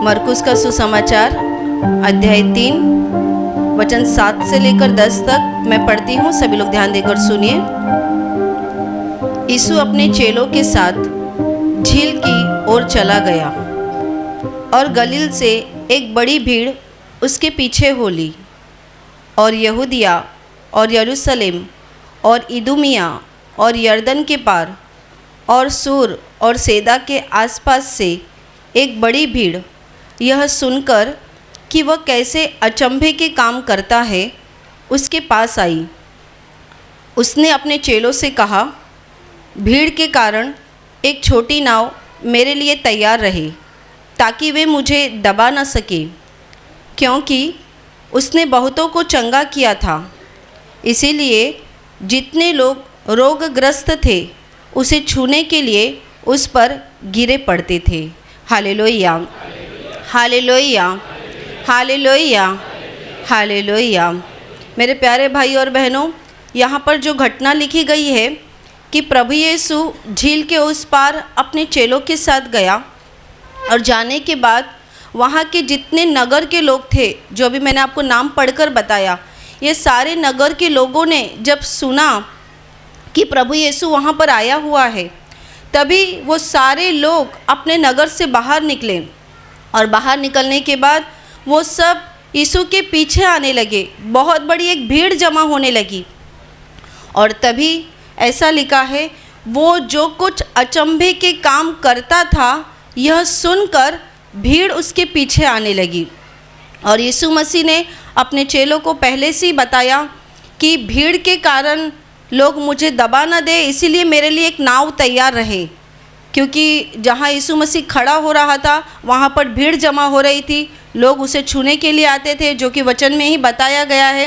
मरकुस का सुसमाचार अध्याय 3 वचन 7 से लेकर 10 तक मैं पढ़ती हूँ। सभी लोग ध्यान देकर सुनिए। यीशु अपने चेलों के साथ झील की ओर चला गया और गलील से एक बड़ी भीड़ उसके पीछे हो ली, और यहूदिया और यरूशलेम और इदुमिया और यरदन के पार और सूर और सैदा के आसपास से एक बड़ी भीड़ यह सुनकर कि वह कैसे अचंभे के काम करता है, उसके पास आई। उसने अपने चेलों से कहा, भीड़ के कारण एक छोटी नाव मेरे लिए तैयार रहे, ताकि वे मुझे दबा न सके, क्योंकि उसने बहुतों को चंगा किया था। इसीलिए जितने लोग रोगग्रस्त थे उसे छूने के लिए उस पर गिरे पड़ते थे। Hallelujah, hallelujah, hallelujah, hallelujah. मेरे प्यारे भाई और बहनों, यहाँ पर जो घटना लिखी गई है कि प्रभु यीशु झील के उस पार अपने चेलों के साथ गया, और जाने के बाद वहाँ के जितने नगर के लोग थे, जो अभी मैंने आपको नाम पढ़कर बताया, ये सारे नगर के लोगों ने जब सुना कि प्रभु यीशु वहाँ पर आया हुआ है, तभी वो सारे लोग अपने नगर से बाहर निकले, और बाहर निकलने के बाद वो सब यीशु के पीछे आने लगे। बहुत बड़ी एक भीड़ जमा होने लगी, और तभी ऐसा लिखा है, वो जो कुछ अचंभे के काम करता था यह सुनकर भीड़ उसके पीछे आने लगी। और यीशु मसीह ने अपने चेलों को पहले से ही बताया कि भीड़ के कारण लोग मुझे दबा न दे, इसीलिए मेरे लिए एक नाव तैयार रहे, क्योंकि जहाँ यीशु मसीह खड़ा हो रहा था वहाँ पर भीड़ जमा हो रही थी। लोग उसे छूने के लिए आते थे, जो कि वचन में ही बताया गया है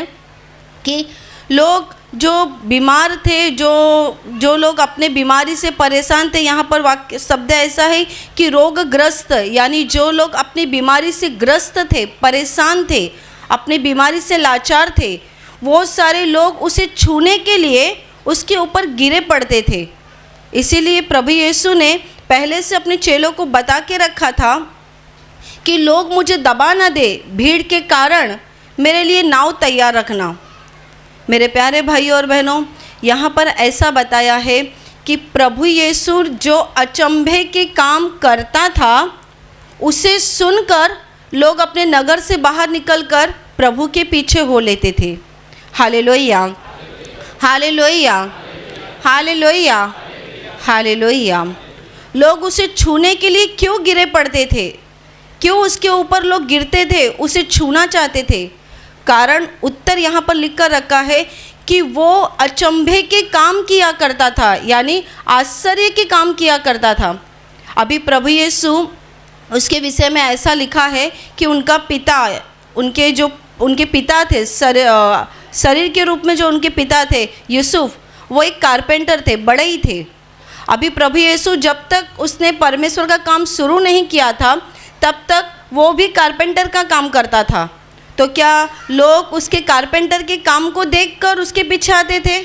कि लोग जो बीमार थे, जो लोग अपने बीमारी से परेशान थे, यहाँ पर वाक्य शब्द ऐसा है कि रोगग्रस्त, यानी जो लोग अपनी बीमारी से ग्रस्त थे, परेशान थे, अपनी बीमारी से लाचार थे, वो सारे लोग उसे छूने के लिए उसके ऊपर गिरे पड़ते थे। इसीलिए प्रभु यीशु ने पहले से अपने चेलों को बता के रखा था कि लोग मुझे दबा ना दे, भीड़ के कारण मेरे लिए नाव तैयार रखना। मेरे प्यारे भाई और बहनों, यहाँ पर ऐसा बताया है कि प्रभु यीशु जो अचंभे के काम करता था, उसे सुनकर लोग अपने नगर से बाहर निकलकर प्रभु के पीछे हो लेते थे। Hallelujah, hallelujah, hallelujah, hallelujah. लोग उसे छूने के लिए क्यों गिरे पड़ते थे? क्यों उसके ऊपर लोग गिरते थे, उसे छूना चाहते थे? कारण उत्तर यहाँ पर लिख कर रखा है कि वो अचंभे के काम किया करता था, यानी आश्चर्य के काम किया करता था। अभी प्रभु यीशु, उसके विषय में ऐसा लिखा है कि उनका पिता, उनके पिता थे, शरीर के रूप में जो उनके पिता थे यूसुफ, वो एक कारपेंटर थे, बड़े ही थे। अभी प्रभु यीशु जब तक उसने परमेश्वर का काम शुरू नहीं किया था, तब तक वो भी कारपेंटर का काम करता था। तो क्या लोग उसके कारपेंटर के काम को देखकर उसके पीछे आते थे?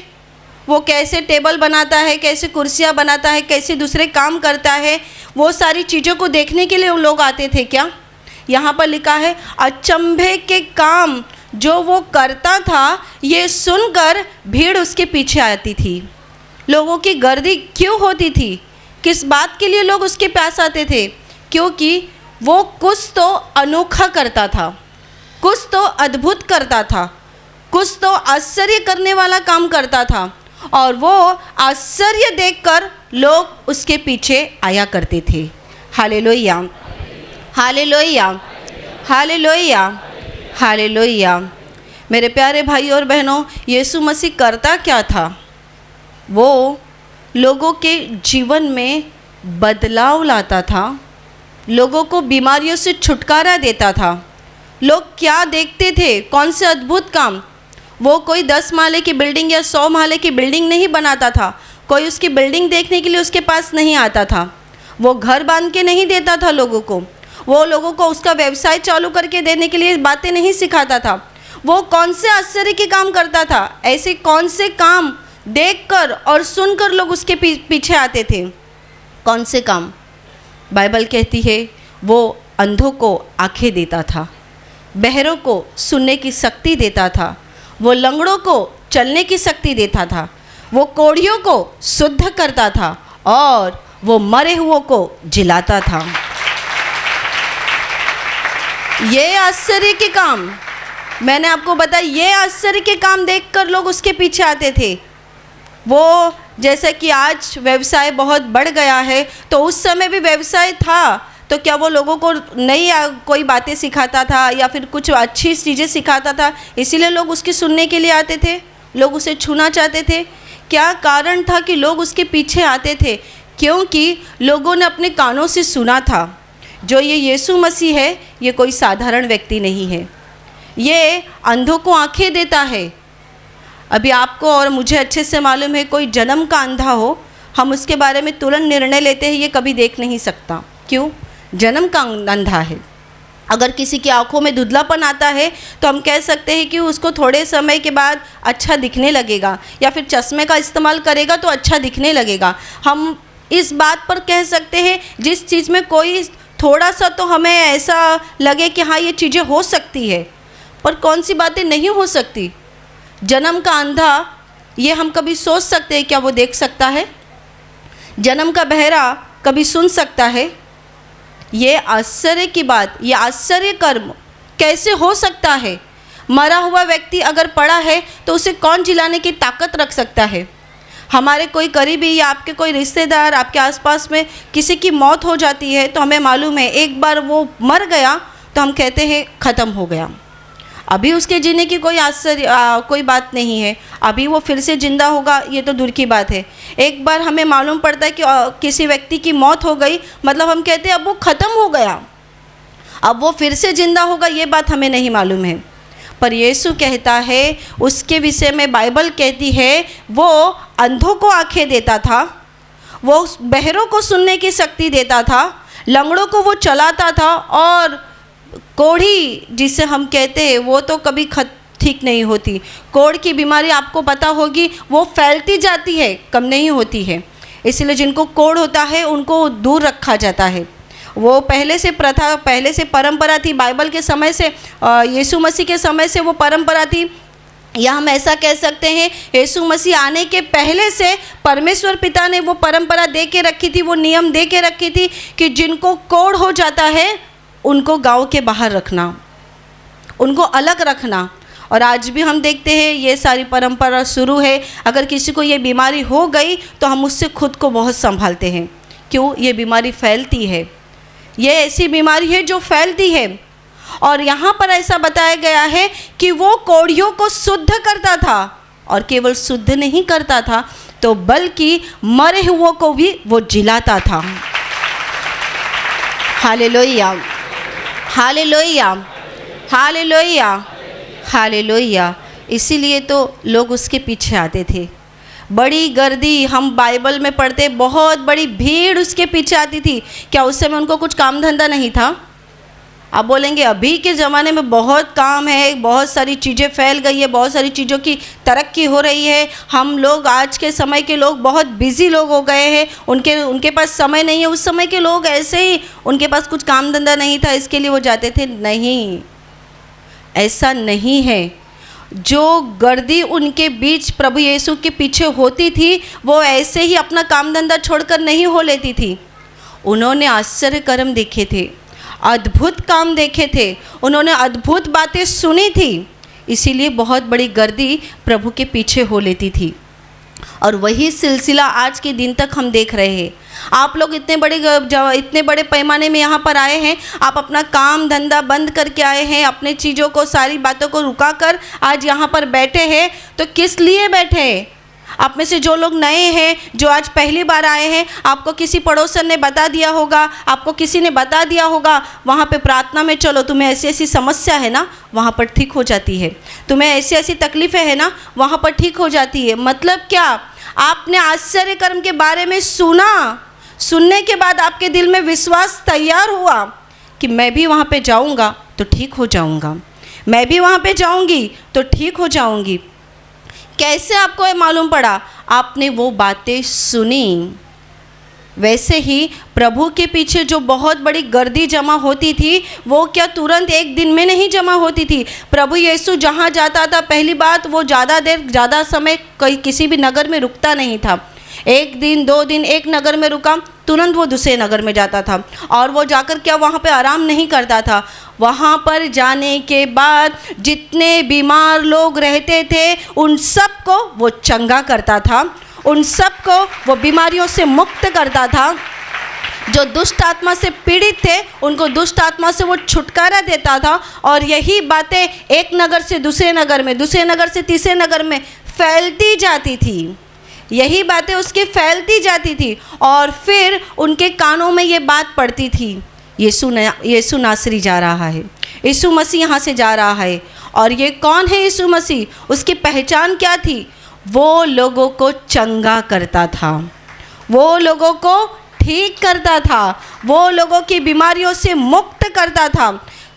वो कैसे टेबल बनाता है, कैसे कुर्सियाँ बनाता है, कैसे दूसरे काम करता है, वो सारी चीज़ों को देखने के लिए उन लोग आते थे क्या? यहाँ पर लिखा है, अचंभे के काम जो वो करता था, ये सुनकर भीड़ उसके पीछे आती थी। लोगों की गर्दी क्यों होती थी? किस बात के लिए लोग उसके पास आते थे? क्योंकि वो कुछ तो अनोखा करता था, कुछ तो अद्भुत करता था, कुछ तो आश्चर्य करने वाला काम करता था, और वो आश्चर्य देखकर लोग उसके पीछे आया करते थे। Hallelujah, hallelujah, hallelujah, hallelujah. मेरे प्यारे भाई और बहनों, यीशु मसीह करता क्या था? वो लोगों के जीवन में बदलाव लाता था, लोगों को बीमारियों से छुटकारा देता था। लोग क्या देखते थे? कौन से अद्भुत काम? वो कोई 10 माले की बिल्डिंग या 100 माले की बिल्डिंग नहीं बनाता था। कोई उसकी बिल्डिंग देखने के लिए उसके पास नहीं आता था। वो घर बांध के नहीं देता था लोगों को। वो लोगों को उसका व्यवसाय चालू करके देने के लिए बातें नहीं सिखाता था। वो कौन से आश्चर्य के काम करता था? ऐसे कौन से काम देखकर और सुनकर लोग उसके पीछे आते थे? कौन से काम? बाइबल कहती है वो अंधों को आंखें देता था, बहरों को सुनने की शक्ति देता था, वो लंगड़ों को चलने की शक्ति देता था, वो कोढ़ियों को शुद्ध करता था और वो मरे हुओं को जिलाता था। ये आश्चर्य के काम, मैंने आपको बताया, ये आश्चर्य के काम देखकर लोग उसके पीछे आते थे। वो जैसे कि आज व्यवसाय बहुत बढ़ गया है, तो उस समय भी व्यवसाय था, तो क्या वो लोगों को नई कोई बातें सिखाता था या फिर कुछ अच्छी चीज़ें सिखाता था, इसीलिए लोग उसकी सुनने के लिए आते थे, लोग उसे छूना चाहते थे? क्या कारण था कि लोग उसके पीछे आते थे? क्योंकि लोगों ने अपने कानों से सुना था, जो ये यीशु मसीह है, ये कोई साधारण व्यक्ति नहीं है, ये अंधों को आंखें देता है। अभी आपको और मुझे अच्छे से मालूम है, कोई जन्म का अंधा हो, हम उसके बारे में तुरंत निर्णय लेते हैं ये कभी देख नहीं सकता। क्यों? जन्म का अंधा है। अगर किसी की आंखों में धुंधलापन आता है तो हम कह सकते हैं कि उसको थोड़े समय के बाद अच्छा दिखने लगेगा, या फिर चश्मे का इस्तेमाल करेगा तो अच्छा दिखने लगेगा। हम इस बात पर कह सकते हैं, जिस चीज़ में कोई थोड़ा सा तो हमें ऐसा लगे कि हाँ ये चीज़ें हो सकती है, पर कौन सी बातें नहीं हो सकती। जन्म का अंधा, ये हम कभी सोच सकते हैं क्या वो देख सकता है? जन्म का बहरा कभी सुन सकता है? ये आश्चर्य की बात, ये आश्चर्य कर्म कैसे हो सकता है? मरा हुआ व्यक्ति अगर पड़ा है तो उसे कौन जिलाने की ताकत रख सकता है? हमारे कोई करीबी या आपके कोई रिश्तेदार, आपके आसपास में किसी की मौत हो जाती है तो हमें मालूम है एक बार वो मर गया तो हम कहते हैं ख़त्म हो गया, अभी उसके जीने की कोई बात नहीं है, अभी वो फिर से ज़िंदा होगा ये तो दूर की बात है। एक बार हमें मालूम पड़ता है कि किसी व्यक्ति की मौत हो गई, मतलब हम कहते हैं अब वो ख़त्म हो गया, अब वो फिर से ज़िंदा होगा, ये बात हमें नहीं मालूम है। पर यीशु कहता है, उसके विषय में बाइबल कहती है, वो अंधों को आंखें देता था, वो बहरों को सुनने की शक्ति देता था, लंगड़ों को वो चलाता था, और कोढ़ी जिसे हम कहते हैं वो तो कभी ठीक नहीं होती। कोढ़ की बीमारी आपको पता होगी, वो फैलती जाती है, कम नहीं होती है। इसलिए जिनको कोढ़ होता है उनको दूर रखा जाता है। वो पहले से प्रथा, पहले से परंपरा थी, बाइबल के समय से, यीशु मसीह के समय से वो परंपरा थी, या हम ऐसा कह सकते हैं यीशु मसीह आने के पहले से परमेश्वर पिता ने वो परंपरा दे के रखी थी, वो नियम दे के रखी थी कि जिनको कोढ़ हो जाता है उनको गांव के बाहर रखना, उनको अलग रखना। और आज भी हम देखते हैं ये सारी परंपरा शुरू है। अगर किसी को ये बीमारी हो गई तो हम उससे खुद को बहुत संभालते हैं। क्यों? ये बीमारी फैलती है, ये ऐसी बीमारी है जो फैलती है। और यहाँ पर ऐसा बताया गया है कि वो कोढ़ियों को शुद्ध करता था, और केवल शुद्ध नहीं करता था तो बल्कि मरे हुओं को भी वो जिलाता था। Hallelujah, hallelujah, hallelujah, hallelujah. इसीलिए तो लोग उसके पीछे आते थे। बड़ी गर्दी, हम बाइबल में पढ़ते, बहुत बड़ी भीड़ उसके पीछे आती थी। क्या उस समय उनको कुछ काम धंधा नहीं था? आप बोलेंगे अभी के ज़माने में बहुत काम है, बहुत सारी चीज़ें फैल गई है, बहुत सारी चीज़ों की तरक्की हो रही है, हम लोग आज के समय के लोग बहुत बिज़ी लोग हो गए हैं, उनके पास समय नहीं है। उस समय के लोग ऐसे ही, उनके पास कुछ काम धंधा नहीं था इसके लिए वो जाते थे? नहीं, ऐसा नहीं है। जो गर्दी उनके बीच प्रभु यीशु के पीछे होती थी, वो ऐसे ही अपना काम धंधा छोड़कर नहीं हो लेती थी। उन्होंने आश्चर्य कर्म देखे थे, अद्भुत काम देखे थे, उन्होंने अद्भुत बातें सुनी थी, इसीलिए बहुत बड़ी गर्दी प्रभु के पीछे हो लेती थी। और वही सिलसिला आज के दिन तक हम देख रहे हैं। आप लोग इतने बड़े पैमाने में यहाँ पर आए हैं, आप अपना काम धंधा बंद करके आए हैं, अपने चीज़ों को, सारी बातों को रुका कर आज यहाँ पर बैठे हैं, तो किस लिए बैठे हैं? आप में से जो लोग नए हैं, जो आज पहली बार आए हैं, आपको किसी पड़ोसन ने बता दिया होगा, आपको किसी ने बता दिया होगा, वहाँ पे प्रार्थना में चलो, तुम्हें ऐसी ऐसी समस्या है ना, वहाँ पर ठीक हो जाती है, तुम्हें ऐसी ऐसी तकलीफ़ें हैं ना, वहाँ पर ठीक हो जाती है। मतलब क्या? आपने आश्चर्य कर्म के बारे में सुना, सुनने के बाद आपके दिल में विश्वास तैयार हुआ कि मैं भी वहाँ पे जाऊँगा तो ठीक हो जाऊँगा, मैं भी वहाँ पे जाऊँगी तो ठीक हो जाऊँगी। कैसे आपको ये मालूम पड़ा? आपने वो बातें सुनी, वैसे ही प्रभु के पीछे जो बहुत बड़ी गर्दी जमा होती थी, वो क्या तुरंत एक दिन में नहीं जमा होती थी। प्रभु यीशु जहाँ जाता था, पहली बात वो ज़्यादा देर ज़्यादा समय किसी भी नगर में रुकता नहीं था। एक दिन 2 दिन एक नगर में रुका, तुरंत वो दूसरे नगर में जाता था और वो जाकर क्या वहाँ पे आराम नहीं करता था। वहाँ पर जाने के बाद जितने बीमार लोग रहते थे उन सब को वो चंगा करता था, उन सब को वो बीमारियों से मुक्त करता था। जो दुष्ट आत्मा से पीड़ित थे उनको दुष्ट आत्मा से वो छुटकारा देता था। और यही बातें एक नगर से दूसरे नगर में, दूसरे नगर से तीसरे नगर में फैलती जाती थी। यही बातें उसकी फैलती जाती थी और फिर उनके कानों में ये बात पड़ती थी, यीशु नासरी जा रहा है, यीशु मसीह यहाँ से जा रहा है। और ये कौन है यीशु मसीह? उसकी पहचान क्या थी? वो लोगों को चंगा करता था, वो लोगों को ठीक करता था, वो लोगों की बीमारियों से मुक्त करता था,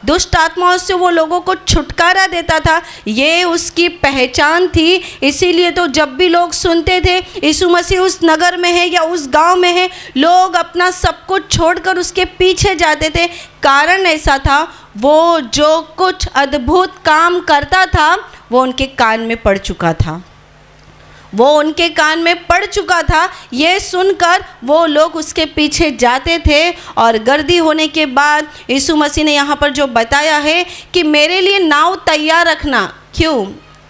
दुष्ट आत्माओं से वो लोगों को छुटकारा देता था। ये उसकी पहचान थी। इसीलिए तो जब भी लोग सुनते थे यीशु मसीह उस नगर में है या उस गांव में है, लोग अपना सब कुछ छोड़कर उसके पीछे जाते थे। कारण ऐसा था, वो जो कुछ अद्भुत काम करता था वो उनके कान में पड़ चुका था, वो उनके कान में पड़ चुका था। ये सुनकर वो लोग उसके पीछे जाते थे। और गर्दी होने के बाद यीशु मसीह ने यहाँ पर जो बताया है कि मेरे लिए नाव तैयार रखना। क्यों?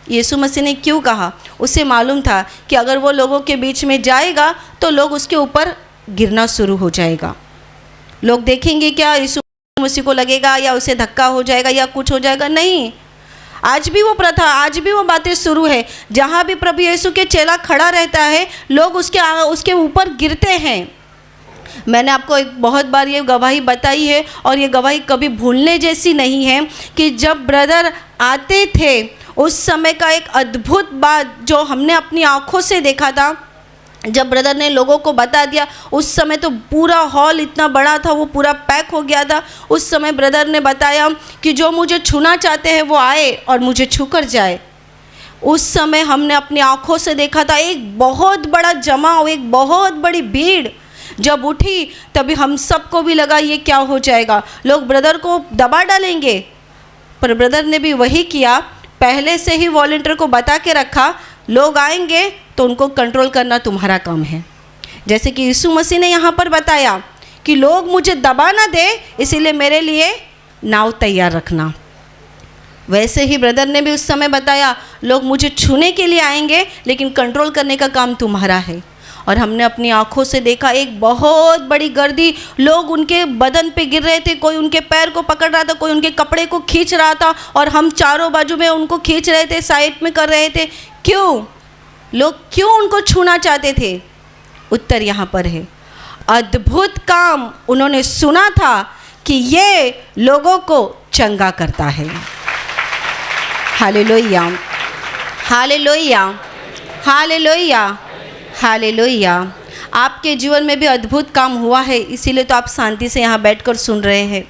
यीशु मसीह ने क्यों कहा? उसे मालूम था कि अगर वो लोगों के बीच में जाएगा तो लोग उसके ऊपर गिरना शुरू हो जाएगा। लोग देखेंगे क्या, यीशु मसीह को लगेगा या उसे धक्का हो जाएगा या कुछ हो जाएगा? नहीं। आज भी वो प्रथा, आज भी वो बातें शुरू है। जहाँ भी प्रभु यीशु के चेला खड़ा रहता है, लोग उसके ऊपर गिरते हैं। मैंने आपको एक बहुत बार ये गवाही बताई है और ये गवाही कभी भूलने जैसी नहीं है कि जब ब्रदर आते थे उस समय का एक अद्भुत बात जो हमने अपनी आँखों से देखा था। जब ब्रदर ने लोगों को बता दिया, उस समय तो पूरा हॉल इतना बड़ा था, वो पूरा पैक हो गया था। उस समय ब्रदर ने बताया कि जो मुझे छूना चाहते हैं वो आए और मुझे छूकर जाए। उस समय हमने अपनी आँखों से देखा था, एक बहुत बड़ा जमाव, एक बहुत बड़ी भीड़ जब उठी तभी हम सबको भी लगा ये क्या हो जाएगा, लोग ब्रदर को दबा डालेंगे। पर ब्रदर ने भी वही किया, पहले से ही वॉलंटियर को बता के रखा, लोग आएंगे तो उनको कंट्रोल करना तुम्हारा काम है। जैसे कि यीशु मसीह ने यहाँ पर बताया कि लोग मुझे दबा ना दे, इसीलिए मेरे लिए नाव तैयार रखना। वैसे ही ब्रदर ने भी उस समय बताया, लोग मुझे छूने के लिए आएंगे लेकिन कंट्रोल करने का काम तुम्हारा है। और हमने अपनी आँखों से देखा, एक बहुत बड़ी गर्दी, लोग उनके बदन पे गिर रहे थे, कोई उनके पैर को पकड़ रहा था, कोई उनके कपड़े को खींच रहा था और हम चारों बाजू में उनको खींच रहे थे, साइड में कर रहे थे। क्यों? लोग क्यों उनको छूना चाहते थे? उत्तर यहाँ पर है, अद्भुत काम उन्होंने सुना था कि ये लोगों को चंगा करता है। Hallelujah, hallelujah, hallelujah, hallelujah. आपके जीवन में भी अद्भुत काम हुआ है, इसीलिए तो आप शांति से यहाँ बैठकर सुन रहे हैं।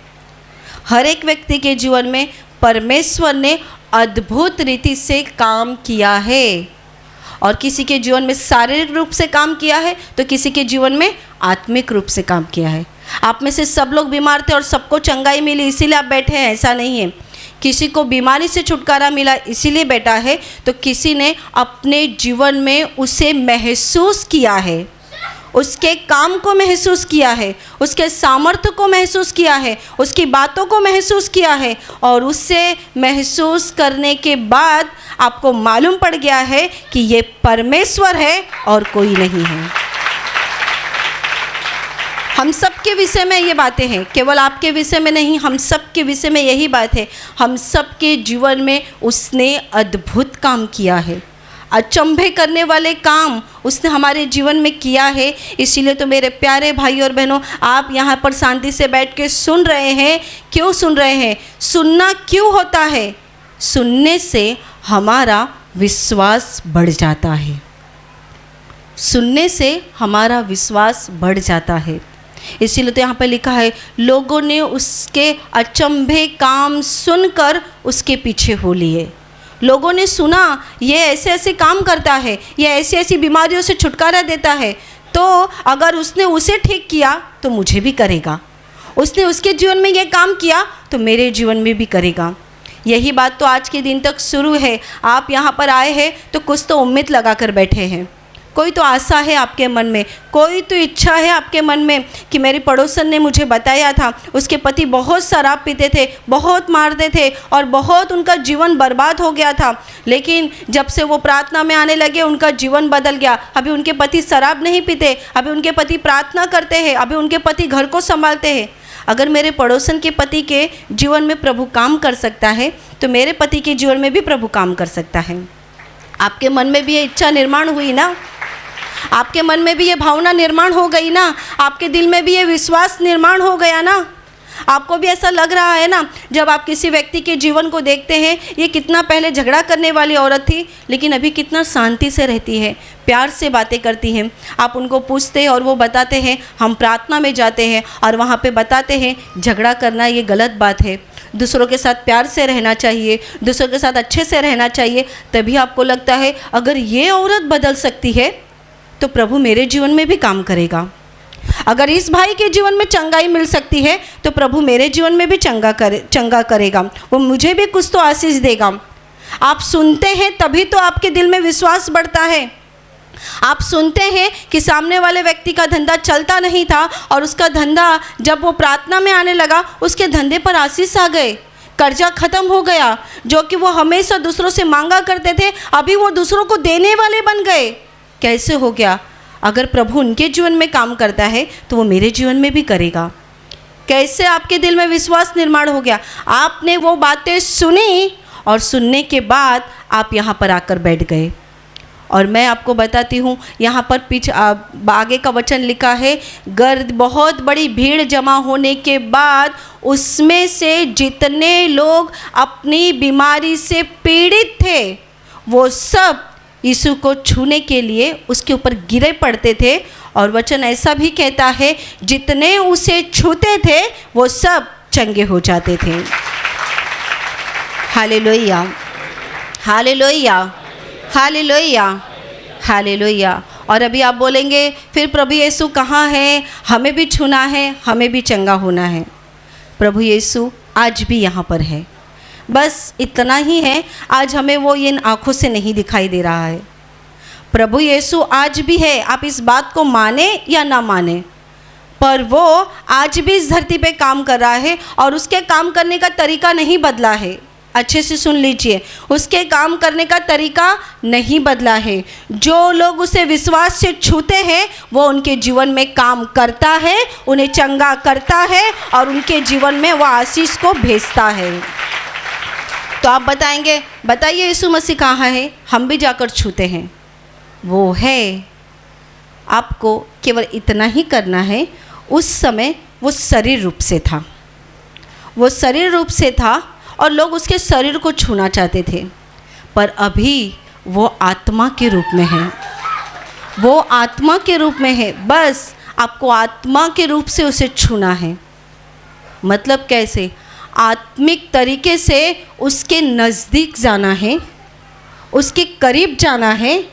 हर एक व्यक्ति के जीवन में परमेश्वर ने अद्भुत रीति से काम किया है। और किसी के जीवन में शारीरिक रूप से काम किया है तो किसी के जीवन में आत्मिक रूप से काम किया है। आप में से सब लोग बीमार थे और सबको चंगाई मिली इसीलिए आप बैठे हैं, ऐसा नहीं है। किसी को बीमारी से छुटकारा मिला इसीलिए बैठा है, तो किसी ने अपने जीवन में उसे महसूस किया है, उसके काम को महसूस किया है, उसके सामर्थ्य को महसूस किया है, उसकी बातों को महसूस किया है। और उससे महसूस करने के बाद आपको मालूम पड़ गया है कि ये परमेश्वर है और कोई नहीं है। हम सब के विषय में ये बातें हैं, केवल आपके विषय में नहीं, हम सब के विषय में यही बात है। हम सब के जीवन में उसने अद्भुत काम किया है, अचंभे करने वाले काम उसने हमारे जीवन में किया है। इसीलिए तो मेरे प्यारे भाई और बहनों, आप यहाँ पर शांति से बैठ के सुन रहे हैं। क्यों सुन रहे हैं? सुनना क्यों होता है? सुनने से हमारा विश्वास बढ़ जाता है, सुनने से हमारा विश्वास बढ़ जाता है। इसीलिए तो यहाँ पर लिखा है, लोगों ने उसके अचंभे काम सुनकर उसके पीछे हो लिए। लोगों ने सुना ये ऐसे ऐसे काम करता है, ये ऐसी ऐसी बीमारियों से छुटकारा देता है, तो अगर उसने उसे ठीक किया तो मुझे भी करेगा, उसने उसके जीवन में ये काम किया तो मेरे जीवन में भी करेगा। यही बात तो आज के दिन तक शुरू है। आप यहाँ पर आए हैं तो कुछ तो उम्मीद लगा कर बैठे हैं, कोई तो आशा है आपके मन में, कोई तो इच्छा है आपके मन में कि मेरी पड़ोसन ने मुझे बताया था उसके पति बहुत शराब पीते थे, बहुत मारते थे और बहुत उनका जीवन बर्बाद हो गया था, लेकिन जब से वो प्रार्थना में आने लगे उनका जीवन बदल गया। अभी उनके पति शराब नहीं पीते, अभी उनके पति प्रार्थना करते हैं, अभी उनके पति घर को संभालते हैं। अगर मेरे पड़ोसन के पति के जीवन में प्रभु काम कर सकता है तो मेरे पति के जीवन में भी प्रभु काम कर सकता है। आपके मन में भी ये इच्छा निर्माण हुई ना, आपके मन में भी ये भावना निर्माण हो गई ना, आपके दिल में भी ये विश्वास निर्माण हो गया ना। आपको भी ऐसा लग रहा है ना, जब आप किसी व्यक्ति के जीवन को देखते हैं, ये कितना पहले झगड़ा करने वाली औरत थी लेकिन अभी कितना शांति से रहती है, प्यार से बातें करती हैं। आप उनको पूछते हैं और वो बताते हैं हम प्रार्थना में जाते हैं और वहाँ पे बताते हैं झगड़ा करना ये गलत बात है, दूसरों के साथ प्यार से रहना चाहिए, दूसरों के साथ अच्छे से रहना चाहिए। तभी आपको लगता है अगर ये औरत बदल सकती है तो प्रभु मेरे जीवन में भी काम करेगा। अगर इस भाई के जीवन में चंगाई मिल सकती है तो प्रभु मेरे जीवन में भी चंगा करेगा, वो मुझे भी कुछ तो आशीष देगा। आप सुनते हैं तभी तो आपके दिल में विश्वास बढ़ता है। आप सुनते हैं कि सामने वाले व्यक्ति का धंधा चलता नहीं था और उसका धंधा जब वो प्रार्थना में आने लगा उसके धंधे पर आशीष आ गए, कर्जा खत्म हो गया। जो कि वो हमेशा दूसरों से मांगा करते थे अभी वो दूसरों को देने वाले बन गए। कैसे हो गया? अगर प्रभु उनके जीवन में काम करता है तो वो मेरे जीवन में भी करेगा। कैसे आपके दिल में विश्वास निर्माण हो गया? आपने वो बातें सुनी और सुनने के बाद आप यहाँ पर आकर बैठ गए। और मैं आपको बताती हूँ, यहाँ पर आगे का वचन लिखा है, गर्द बहुत बड़ी भीड़ जमा होने के बाद उसमें से जितने लोग अपनी बीमारी से पीड़ित थे वो सब यीशु को छूने के लिए उसके ऊपर गिरे पड़ते थे। और वचन ऐसा भी कहता है जितने उसे छूते थे वो सब चंगे हो जाते थे। Hallelujah, hallelujah, hallelujah, hallelujah. और अभी आप बोलेंगे फिर प्रभु यीशु कहाँ है, हमें भी छूना है, हमें भी चंगा होना है। प्रभु यीशु आज भी यहाँ पर है, बस इतना ही है आज हमें वो इन आँखों से नहीं दिखाई दे रहा है। प्रभु यीशु आज भी है, आप इस बात को माने या ना माने, पर वो आज भी इस धरती पे काम कर रहा है और उसके काम करने का तरीका नहीं बदला है। अच्छे से सुन लीजिए, उसके काम करने का तरीका नहीं बदला है। जो लोग उसे विश्वास से छूते हैं वो उनके जीवन में काम करता है, उन्हें चंगा करता है और उनके जीवन में वो आशीष को भेजता है। तो आप बताएंगे, बताइए यीशु मसीह कहाँ है? हम भी जाकर छूते हैं। वो है, आपको केवल इतना ही करना है। उस समय वो शरीर रूप से था, वो शरीर रूप से था और लोग उसके शरीर को छूना चाहते थे, पर अभी वो आत्मा के रूप में है, वो आत्मा के रूप में है। बस आपको आत्मा के रूप से उसे छूना है। मतलब कैसे? आत्मिक तरीके से उसके नज़दीक जाना है, उसके करीब जाना है,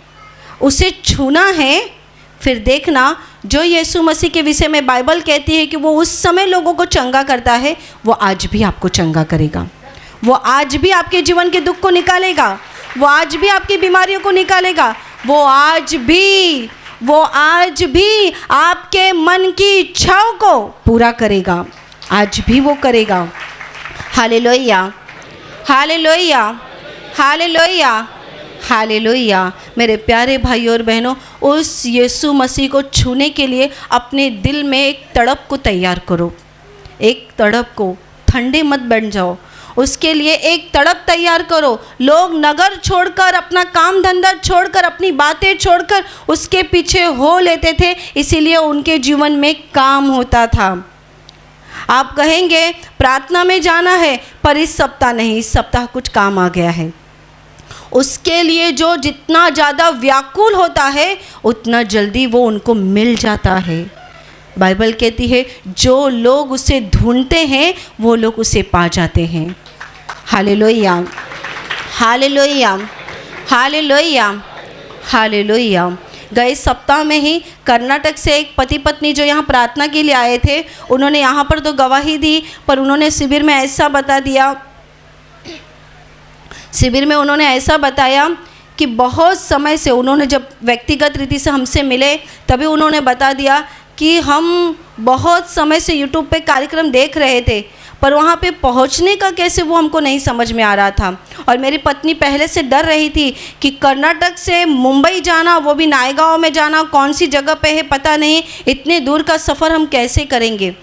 उसे छूना है। फिर देखना, जो यीशु मसीह के विषय में बाइबल कहती है कि वो उस समय लोगों को चंगा करता है, वो आज भी आपको चंगा करेगा। वो आज भी आपके जीवन के दुख को निकालेगा, वो आज भी आपकी बीमारियों को निकालेगा, वो आज भी आपके मन की इच्छाओं को पूरा करेगा, आज भी वो करेगा। Hallelujah, hallelujah, hallelujah, hallelujah. मेरे प्यारे भाइयों और बहनों, उस यीशु मसीह को छूने के लिए अपने दिल में एक तड़प को तैयार करो, एक तड़प को। ठंडे मत बन जाओ, उसके लिए एक तड़प तैयार करो। लोग नगर छोड़कर, अपना काम धंधा छोड़कर, अपनी बातें छोड़कर उसके पीछे हो लेते थे, इसीलिए उनके जीवन में काम होता था। आप कहेंगे प्रार्थना में जाना है, पर इस सप्ताह नहीं, इस सप्ताह कुछ काम आ गया है। उसके लिए जो जितना ज़्यादा व्याकुल होता है उतना जल्दी वो उनको मिल जाता है। बाइबल कहती है जो लोग उसे ढूंढते हैं वो लोग उसे पा जाते हैं। Hallelujah, hallelujah, hallelujah, hallelujah. गए सप्ताह में ही कर्नाटक से एक पति पत्नी जो यहाँ प्रार्थना के लिए आए थे, उन्होंने यहाँ पर तो गवाही दी, पर उन्होंने शिविर में ऐसा बता दिया, शिविर में उन्होंने ऐसा बताया कि बहुत समय से उन्होंने जब व्यक्तिगत रीति से हमसे मिले तभी उन्होंने बता दिया कि हम बहुत समय से यूट्यूब पे कार्यक्रम देख रहे थे, पर वहाँ पे पहुँचने का कैसे वो हमको नहीं समझ में आ रहा था। और मेरी पत्नी पहले से डर रही थी कि कर्नाटक से मुंबई जाना, वो भी नायगांव में जाना, कौन सी जगह पे है पता नहीं, इतने दूर का सफ़र हम कैसे करेंगे।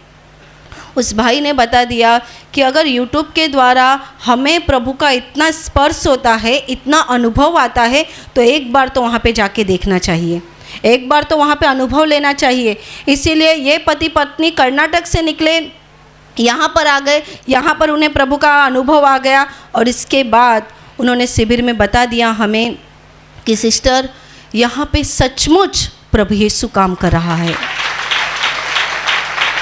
उस भाई ने बता दिया कि अगर यूट्यूब के द्वारा हमें प्रभु का इतना स्पर्श होता है, इतना अनुभव आता है, तो एक बार तो वहाँ पे जाके देखना चाहिए, एक बार तो वहाँ पे अनुभव लेना चाहिए। इसीलिए ये पति पत्नी कर्नाटक से निकले, यहाँ पर आ गए, यहाँ पर उन्हें प्रभु का अनुभव आ गया। और इसके बाद उन्होंने शिविर में बता दिया हमें कि सिस्टर, यहाँ पे सचमुच प्रभु यीशु काम कर रहा है।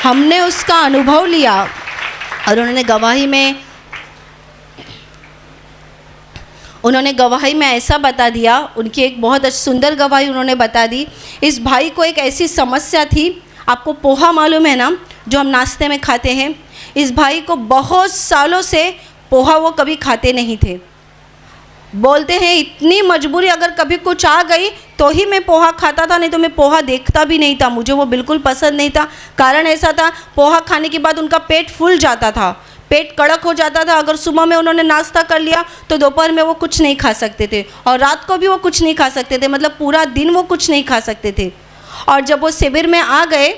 हमने उसका अनुभव लिया। और उन्होंने गवाही में ऐसा बता दिया, उनकी एक बहुत सुंदर गवाही उन्होंने बता दी। इस भाई को एक ऐसी समस्या थी, आपको पोहा मालूम है ना, जो हम नाश्ते में खाते हैं। इस भाई को बहुत सालों से पोहा वो कभी खाते नहीं थे। बोलते हैं इतनी मजबूरी अगर कभी कुछ आ गई तो ही मैं पोहा खाता था, नहीं तो मैं पोहा देखता भी नहीं था, मुझे वो बिल्कुल पसंद नहीं था। कारण ऐसा था, पोहा खाने के बाद उनका पेट फूल जाता था, पेट कड़क हो जाता था। अगर सुबह में उन्होंने नाश्ता कर लिया तो दोपहर में वो कुछ नहीं खा सकते थे, और रात को भी वो कुछ नहीं खा सकते थे, मतलब पूरा दिन वो कुछ नहीं खा सकते थे। और जब वो शिविर में आ गए,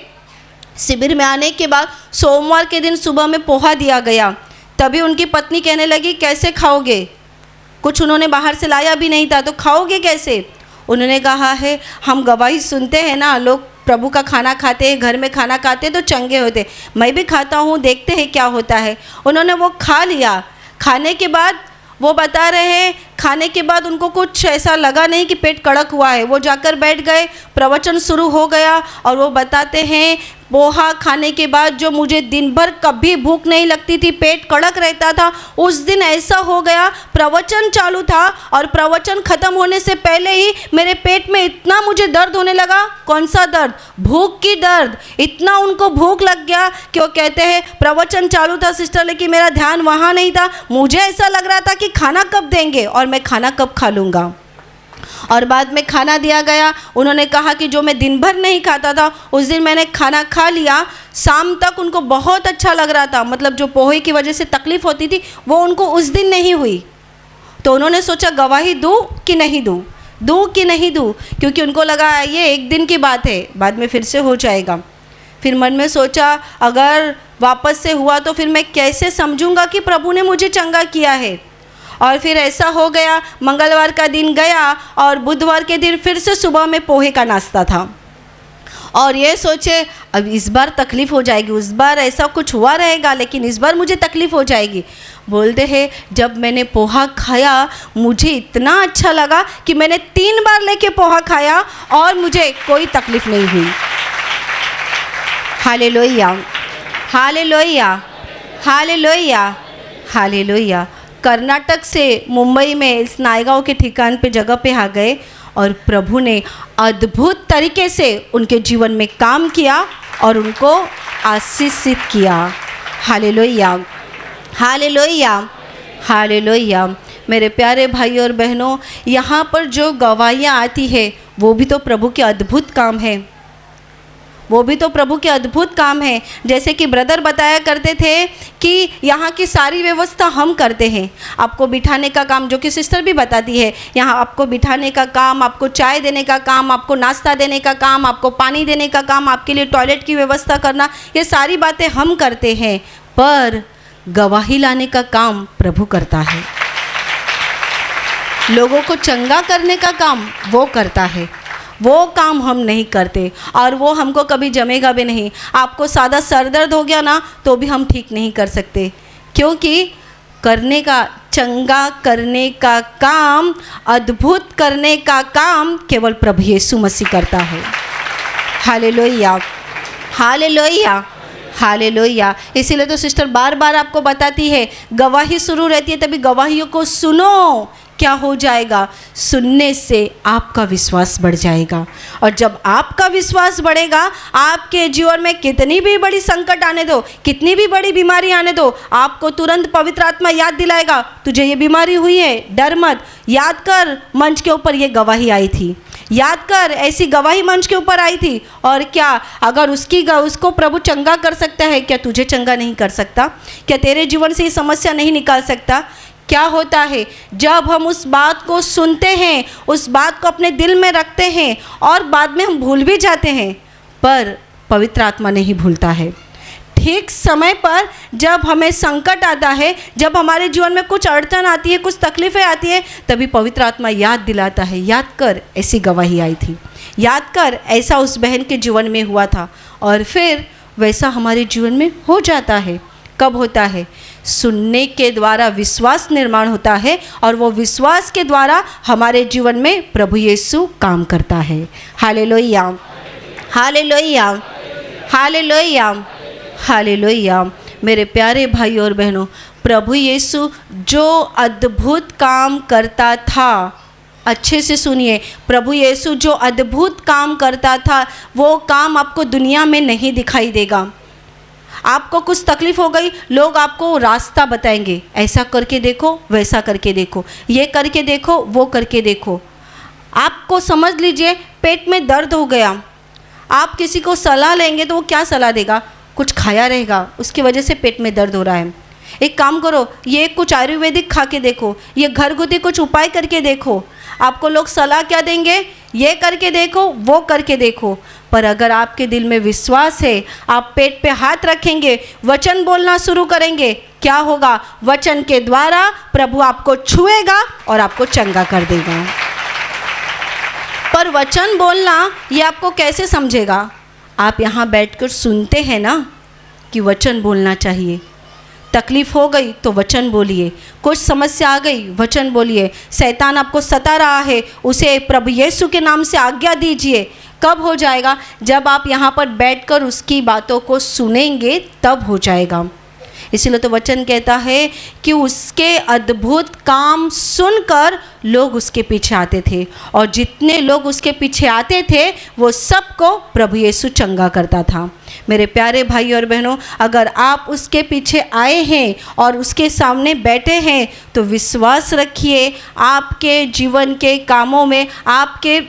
शिविर में आने के बाद सोमवार के दिन सुबह में पोहा दिया गया, तभी उनकी पत्नी कहने लगी कैसे खाओगे, कुछ उन्होंने बाहर से लाया भी नहीं था, तो खाओगे कैसे। उन्होंने कहा है हम गवाही सुनते हैं ना, लोग प्रभु का खाना खाते हैं, घर में खाना खाते हैं तो चंगे होते, मैं भी खाता हूँ, देखते हैं क्या होता है। उन्होंने वो खा लिया। खाने के बाद वो बता रहे हैं, खाने के बाद उनको कुछ ऐसा लगा नहीं कि पेट कड़क हुआ है। वो जाकर बैठ गए, प्रवचन शुरू हो गया, और वो बताते हैं पोहा खाने के बाद जो मुझे दिन भर कभी भूख नहीं लगती थी, पेट कड़क रहता था, उस दिन ऐसा हो गया, प्रवचन चालू था और प्रवचन ख़त्म होने से पहले ही मेरे पेट में इतना मुझे दर्द होने लगा। कौन सा दर्द? भूख की दर्द। इतना उनको भूख लग गया कि वो कहते हैं प्रवचन चालू था सिस्टर, लेकिन मेरा ध्यान वहाँ नहीं था, मुझे ऐसा लग रहा था कि खाना कब देंगे और मैं खाना कब खा लूँगा। और बाद में खाना दिया गया। उन्होंने कहा कि जो मैं दिन भर नहीं खाता था, उस दिन मैंने खाना खा लिया। शाम तक उनको बहुत अच्छा लग रहा था, मतलब जो पोहे की वजह से तकलीफ़ होती थी वो उनको उस दिन नहीं हुई। तो उन्होंने सोचा गवाही दूँ कि नहीं दूँ, क्योंकि उनको लगा ये एक दिन की बात है, बाद में फिर से हो जाएगा। फिर मन में सोचा अगर वापस से हुआ तो फिर मैं कैसे समझूंगा कि प्रभु ने मुझे चंगा किया है। और फिर ऐसा हो गया, मंगलवार का दिन गया और बुधवार के दिन फिर से सुबह में पोहे का नाश्ता था। और ये सोचे अब इस बार तकलीफ़ हो जाएगी, उस बार ऐसा कुछ हुआ रहेगा लेकिन इस बार मुझे तकलीफ़ हो जाएगी। बोलते हैं जब मैंने पोहा खाया मुझे इतना अच्छा लगा कि मैंने 3 बार लेके पोहा खाया और मुझे कोई तकलीफ़ नहीं हुई। Hallelujah, hallelujah, hallelujah, hallelujah. Karnataka से मुंबई में इस नायगांव के ठिकान पे जगह पे आ गए और प्रभु ने अद्भुत तरीके से उनके जीवन में काम किया और उनको आशीषित किया। Hallelujah, hallelujah, hallelujah. मेरे प्यारे भाई और बहनों, यहाँ पर जो गवाहियाँ आती है वो भी तो प्रभु के अद्भुत काम है, वो भी तो प्रभु के अद्भुत काम है। जैसे कि ब्रदर बताया करते थे कि यहाँ की सारी व्यवस्था हम करते हैं। आपको बिठाने का काम, जो कि सिस्टर भी बताती है, यहाँ आपको बिठाने का काम, आपको चाय देने का काम, आपको नाश्ता देने का काम, आपको पानी देने का काम, आपके लिए टॉयलेट की व्यवस्था करना, ये सारी बातें हम करते हैं, पर गवाही लाने का काम प्रभु करता है। लोगों को चंगा करने का काम वो करता है, वो काम हम नहीं करते और वो हमको कभी जमेगा भी नहीं। आपको सादा सर दर्द हो गया ना तो भी हम ठीक नहीं कर सकते, क्योंकि करने का, चंगा करने का काम, अद्भुत करने का काम केवल प्रभु यीशु मसीह करता है। Hallelujah, hallelujah, hallelujah. इसीलिए तो सिस्टर बार बार आपको बताती है, गवाही शुरू रहती है तभी गवाहियों को सुनो। क्या हो जाएगा? सुनने से आपका विश्वास बढ़ जाएगा। और जब आपका विश्वास बढ़ेगा, आपके जीवन में कितनी भी बड़ी संकट आने दो, कितनी भी बड़ी बीमारी आने दो, आपको तुरंत पवित्र आत्मा याद दिलाएगा, तुझे ये बीमारी हुई है, डर मत, याद कर मंच के ऊपर ये गवाही आई थी, याद कर ऐसी गवाही मंच के ऊपर आई थी। और क्या अगर उसको प्रभु चंगा कर सकता है, क्या तुझे चंगा नहीं कर सकता? क्या तेरे जीवन से ये समस्या नहीं निकाल सकता? क्या होता है जब हम उस बात को सुनते हैं, उस बात को अपने दिल में रखते हैं और बाद में हम भूल भी जाते हैं, पर पवित्र आत्मा नहीं भूलता है। ठीक समय पर जब हमें संकट आता है, जब हमारे जीवन में कुछ अड़चन आती है, कुछ तकलीफ़ें आती है, तभी पवित्र आत्मा याद दिलाता है, याद कर ऐसी गवाही आई थी, याद कर ऐसा उस बहन के जीवन में हुआ था। और फिर वैसा हमारे जीवन में हो जाता है। कब होता है? सुनने के द्वारा विश्वास निर्माण होता है और वो विश्वास के द्वारा हमारे जीवन में प्रभु यीशु काम करता है। Hallelujah, hallelujah, hallelujah, hallelujah. मेरे प्यारे भाई और बहनों, प्रभु यीशु जो अद्भुत काम करता था, अच्छे से सुनिए, प्रभु यीशु जो अद्भुत काम करता था, वो काम आपको दुनिया में नहीं दिखाई देगा। आपको कुछ तकलीफ़ हो गई, लोग आपको रास्ता बताएंगे, ऐसा करके देखो, वैसा करके देखो, ये करके देखो, वो करके देखो। आपको समझ लीजिए पेट में दर्द हो गया, आप किसी को सलाह लेंगे तो वो क्या सलाह देगा? कुछ खाया रहेगा, उसकी वजह से पेट में दर्द हो रहा है। एक काम करो, ये कुछ आयुर्वेदिक खा के देखो, ये घरगुती कुछ उपाय करके देखो। आपको लोग सलाह क्या देंगे? ये करके देखो, वो करके देखो। पर अगर आपके दिल में विश्वास है, आप पेट पे हाथ रखेंगे, वचन बोलना शुरू करेंगे, क्या होगा? वचन के द्वारा प्रभु आपको छुएगा और आपको चंगा कर देगा। पर वचन बोलना ये आपको कैसे समझेगा? आप यहाँ बैठकर सुनते हैं ना कि वचन बोलना चाहिए। तकलीफ़ हो गई तो वचन बोलिए, कुछ समस्या आ गई वचन बोलिए, शैतान आपको सता रहा है, उसे प्रभु यीशु के नाम से आज्ञा दीजिए। कब हो जाएगा? जब आप यहाँ पर बैठकर उसकी बातों को सुनेंगे, तब हो जाएगा। इसीलिए तो वचन कहता है कि उसके अद्भुत काम सुनकर लोग उसके पीछे आते थे, और जितने लोग उसके पीछे आते थे वो सबको प्रभु यीशु चंगा करता था। मेरे प्यारे भाई और बहनों, अगर आप उसके पीछे आए हैं और उसके सामने बैठे हैं, तो विश्वास रखिए, आपके जीवन के कामों में, आपके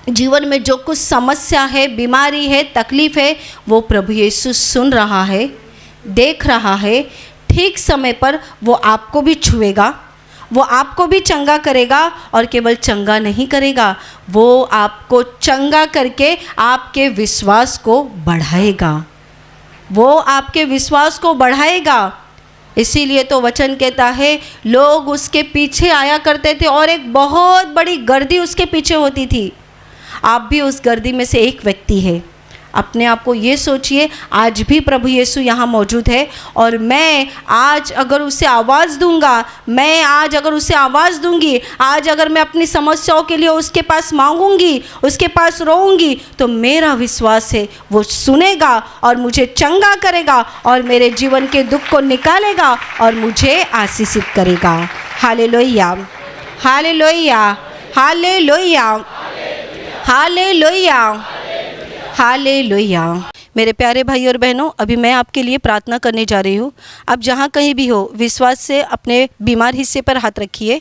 जीवन में जो कुछ समस्या है, बीमारी है, तकलीफ़ है, वो प्रभु यीशु सुन रहा है, देख रहा है। ठीक समय पर वो आपको भी छुएगा, वो आपको भी चंगा करेगा, और केवल चंगा नहीं करेगा, वो आपको चंगा करके आपके विश्वास को बढ़ाएगा, वो आपके विश्वास को बढ़ाएगा। इसीलिए तो वचन कहता है लोग उसके पीछे आया करते थे और एक बहुत बड़ी गर्दी उसके पीछे होती थी। आप भी उस गर्दी में से एक व्यक्ति है। अपने आप को ये सोचिए, आज भी प्रभु यीशु यहाँ मौजूद है, और मैं आज अगर उसे आवाज़ दूंगा, मैं आज अगर उसे आवाज़ दूंगी, आज अगर मैं अपनी समस्याओं के लिए उसके पास मांगूंगी, उसके पास रोऊंगी, तो मेरा विश्वास है वो सुनेगा और मुझे चंगा करेगा और मेरे जीवन के दुख को निकालेगा और मुझे आशीषित करेगा। Hallelujah, hallelujah, hallelujah, hallelujah, hallelujah. मेरे प्यारे भाई और बहनों, अभी मैं आपके लिए प्रार्थना करने जा रही हूँ। आप जहाँ कहीं भी हो, विश्वास से अपने बीमार हिस्से पर हाथ रखिए।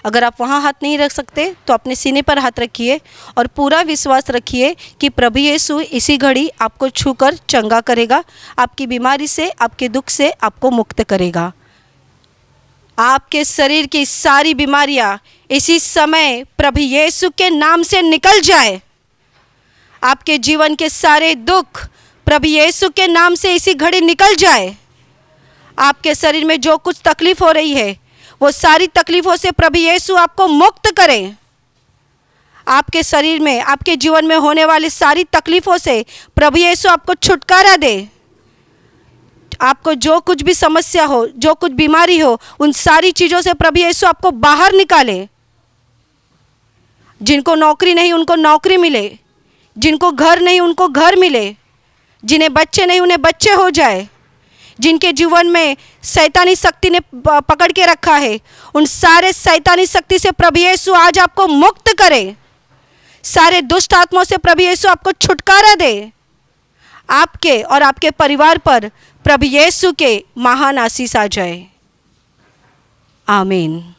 अगर आप वहाँ हाथ नहीं रख सकते तो अपने सीने पर हाथ रखिए और पूरा विश्वास रखिए कि प्रभु यीशु इसी घड़ी आपको छूकर चंगा करेगा, आपकी बीमारी से, आपके दुख से आपको मुक्त करेगा। आपके शरीर की सारी बीमारियाँ इसी समय प्रभु यीशु के नाम से निकल जाए। आपके जीवन के सारे दुख प्रभु यीशु के नाम से इसी घड़ी निकल जाए। आपके शरीर में जो कुछ तकलीफ हो रही है, वो सारी तकलीफों से प्रभु यीशु आपको मुक्त करे। आपके शरीर में, आपके जीवन में होने वाली सारी तकलीफों से प्रभु यीशु आपको छुटकारा दे। आपको जो कुछ भी समस्या हो, जो कुछ बीमारी हो, उन सारी चीज़ों से प्रभु यीशु आपको बाहर निकाले। जिनको नौकरी नहीं उनको नौकरी मिले, जिनको घर नहीं उनको घर मिले, जिन्हें बच्चे नहीं उन्हें बच्चे हो जाए। जिनके जीवन में शैतानी शक्ति ने पकड़ के रखा है, उन सारे शैतानी शक्ति से प्रभु यीशु आज आपको मुक्त करे। सारे दुष्ट आत्माओं से प्रभु यीशु आपको छुटकारा दे। आपके और आपके परिवार पर प्रभु यीशु के महान आशीष आ जाए। आमीन।